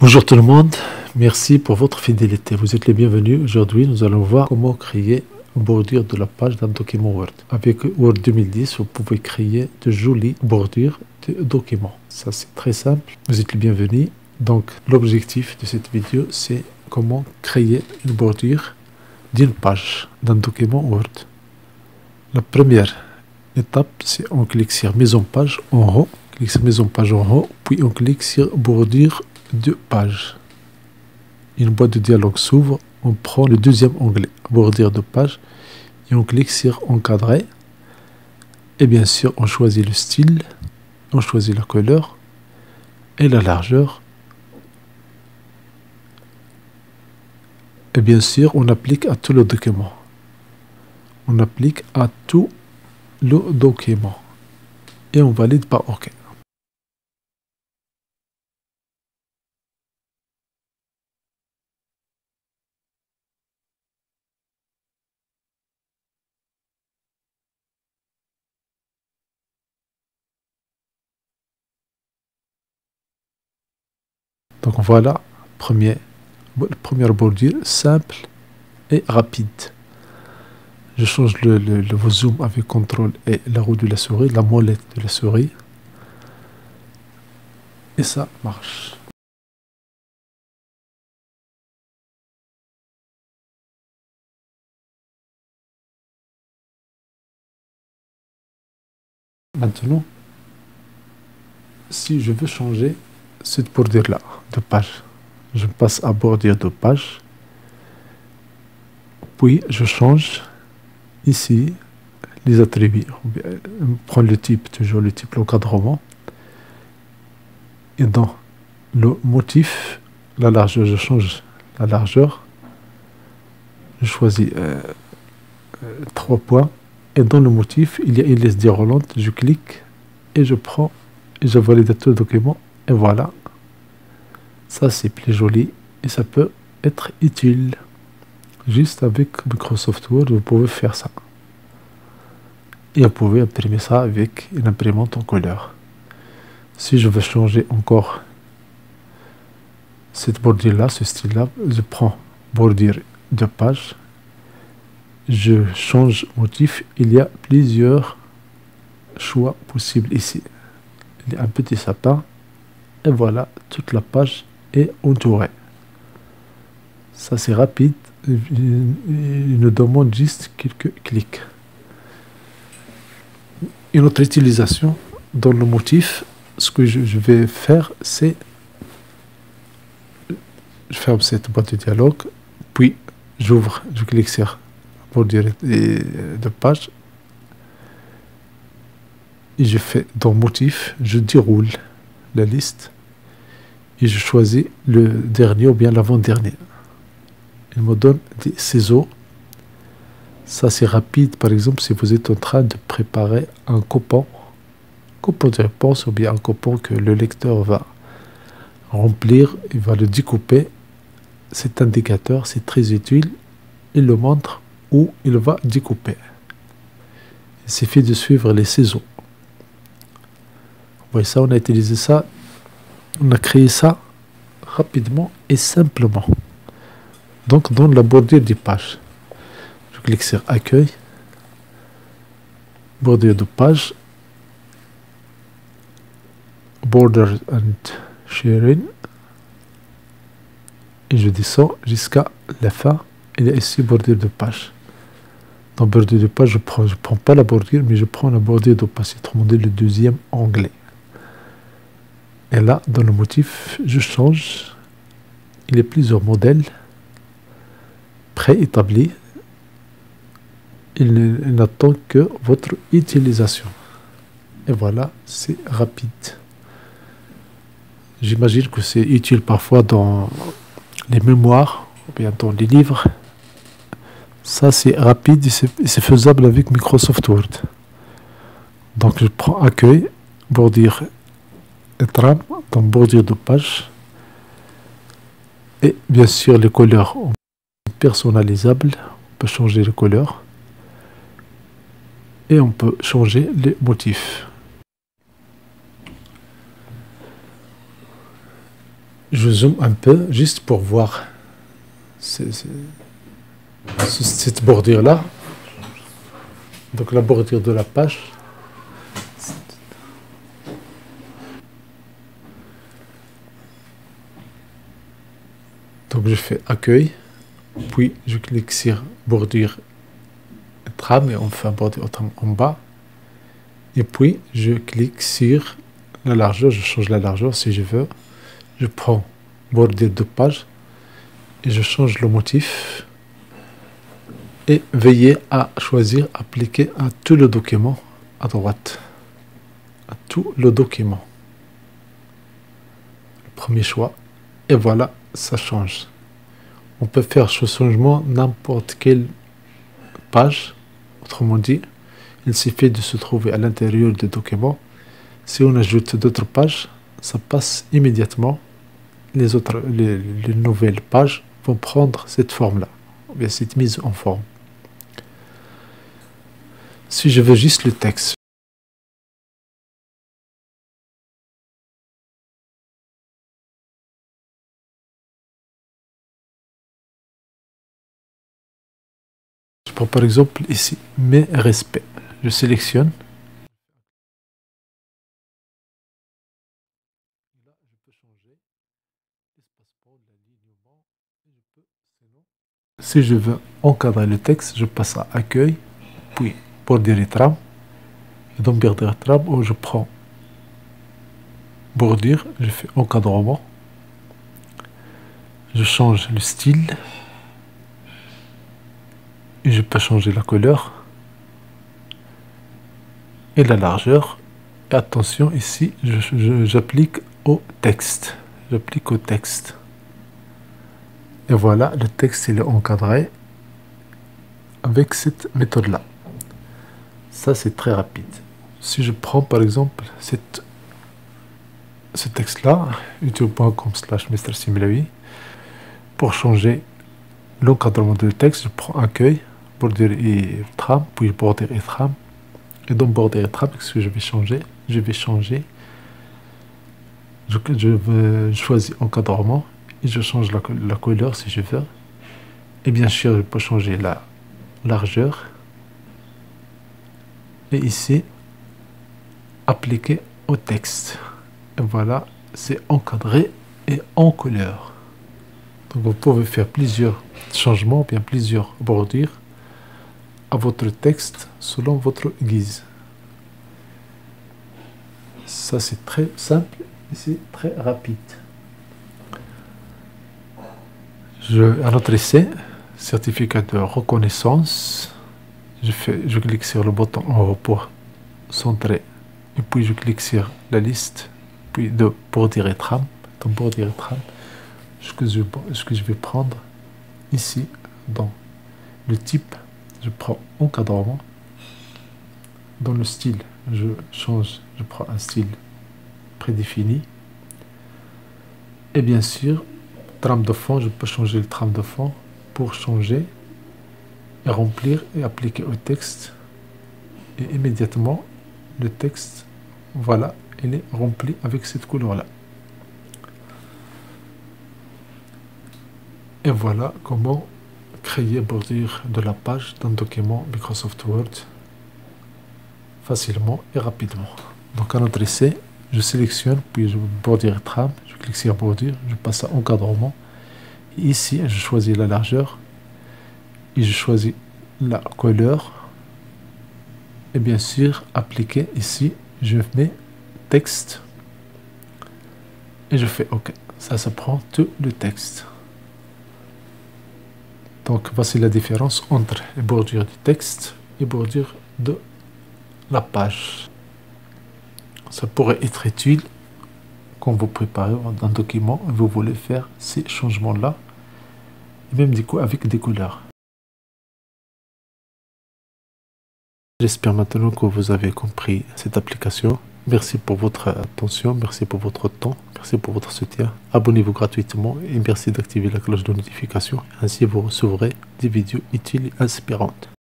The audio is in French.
Bonjour tout le monde, merci pour votre fidélité. Vous êtes les bienvenus. Aujourd'hui, nous allons voir comment créer une bordure de la page d'un document Word. Avec Word 2010, vous pouvez créer de jolies bordures de documents. Ça, c'est très simple. Vous êtes les bienvenus. Donc, l'objectif de cette vidéo, c'est comment créer une bordure d'une page d'un document Word. La première étape, c'est on clique sur Mise en page en haut. Clique sur Mise en page en haut, puis on clique sur Bordure de page. Une boîte de dialogue s'ouvre, on prend le deuxième onglet, bordure de page, et on clique sur encadrer. Et bien sûr, on choisit le style, on choisit la couleur et la largeur. Et bien sûr, on applique à tout le document. On applique à tout le document. Et on valide par OK. Donc voilà, première bordure simple et rapide. Je change le zoom avec CTRL et la roue de la souris, la molette de la souris. Et ça marche. Maintenant, si je veux changer cette bordure-là de page, je passe à bordure de page. Puis je change ici les attributs. On prend le type, toujours le type l'encadrement. Et dans le motif, la largeur, je change la largeur. Je choisis 3 points. Et dans le motif, il y a une liste déroulante. Je clique et je prends et je valide tout le document. Et voilà. Ça, c'est plus joli et ça peut être utile. Juste avec Microsoft Word, vous pouvez faire ça. Et vous pouvez imprimer ça avec une imprimante en couleur. Si je veux changer encore cette bordure-là, ce style-là, je prends bordure de page. Je change motif. Il y a plusieurs choix possibles ici. Il y a un petit sapin. Et voilà, toute la page est entourée. Ça, c'est rapide. Il nous demande juste quelques clics. Une autre utilisation dans le motif, ce que je vais faire, c'est je ferme cette boîte de dialogue, puis j'ouvre, je clique sur bordure de page et je fais dans motif, je déroule la liste et je choisis le dernier ou bien l'avant-dernier. Il me donne des ciseaux. Ça, c'est rapide. Par exemple, si vous êtes en train de préparer un coupon de réponse ou bien un coupon que le lecteur va remplir, il va le découper. Cet indicateur, c'est très utile. Il le montre où il va découper. Il suffit de suivre les ciseaux. Vous voyez ça, on a utilisé ça. On a créé ça rapidement et simplement. Donc, dans la bordure des pages, je clique sur Accueil, bordure de page, Border and Sharing, et je descends jusqu'à la fin. Il y a ici bordure de page. Dans bordure de page, je prends pas la bordure, mais je prends la bordure de page, autrement dit le deuxième onglet. Et là, dans le motif, je change. Il y a plusieurs modèles préétablis. Il n'attend que votre utilisation. Et voilà, c'est rapide. J'imagine que c'est utile parfois dans les mémoires, ou bien dans les livres. Ça, c'est rapide et c'est faisable avec Microsoft Word. Donc, je prends Accueil, bordure et trame, dans bordure de page. Et bien sûr, les couleurs personnalisables. On peut changer les couleurs. Et on peut changer les motifs. je zoome un peu juste pour voir cette bordure là. Donc la bordure de la page. Donc je fais accueil, puis je clique sur bordure trame et on fait un bordure trame en bas. Et puis je clique sur la largeur, je change la largeur si je veux. Je prends bordure de page et je change le motif. Et veillez à choisir appliquer à tout le document à droite. À tout le document. Le premier choix. Et voilà, ça change. On peut faire ce changement n'importe quelle page. Autrement dit, il suffit de se trouver à l'intérieur du document. Si on ajoute d'autres pages, ça passe immédiatement. Les nouvelles pages vont prendre cette forme-là, ou bien cette mise en forme. Si je veux juste le texte, je prends par exemple ici mes respects. Je sélectionne. Si je veux encadrer le texte, je passe à accueil, puis bordure et trame. Et dans bordure et trame, où je prends bordure, je fais encadrement. Je change le style. Et je peux changer la couleur. Et la largeur. Et attention, ici, j'applique au texte. J'applique au texte. Et voilà, le texte il est encadré avec cette méthode-là. Ça, c'est très rapide. Si je prends par exemple ce texte-là, youtube.com/MrSimilawi, pour changer l'encadrement du texte, je prends accueil, bordure et trame, puis bordure et trame. Et dans bordure et trame, qu'est-ce que je vais changer? Je vais changer. Je choisis encadrement. Et je change la couleur si je veux. Et bien sûr, je peux changer la largeur. Et ici, appliquer au texte. Et voilà, c'est encadré et en couleur. Donc vous pouvez faire plusieurs changements, bien plusieurs bordures à votre texte selon votre guise. Ça, c'est très simple et c'est très rapide. Un autre essai, certificat de reconnaissance. Je clique sur le bouton en haut pour centrer. Et puis je clique sur la liste, puis de bordure et trame. Dans bordure et trame, ce que je vais prendre ici, dans le type, je prends encadrement. Dans le style, je prends un style prédéfini. Et bien sûr, trame de fond, je peux changer le trame de fond pour changer et remplir et appliquer au texte. Et immédiatement, le texte, voilà, il est rempli avec cette couleur-là. Et voilà comment créer bordure de la page d'un document Microsoft Word facilement et rapidement. Donc, un autre essai, je sélectionne, puis je bordure et trame, je clique sur bordure, je passe à encadrement. Et ici, je choisis la largeur et je choisis la couleur. Et bien sûr, appliquer ici, je mets texte et je fais OK. Ça prend tout le texte. Donc, voici la différence entre les bordures du texte et bordures de la page. Ça pourrait être utile quand vous préparez un document et vous voulez faire ces changements-là, et même du coup avec des couleurs. J'espère maintenant que vous avez compris cette application. Merci pour votre attention, merci pour votre temps, merci pour votre soutien. Abonnez-vous gratuitement et merci d'activer la cloche de notification. Ainsi vous recevrez des vidéos utiles et inspirantes.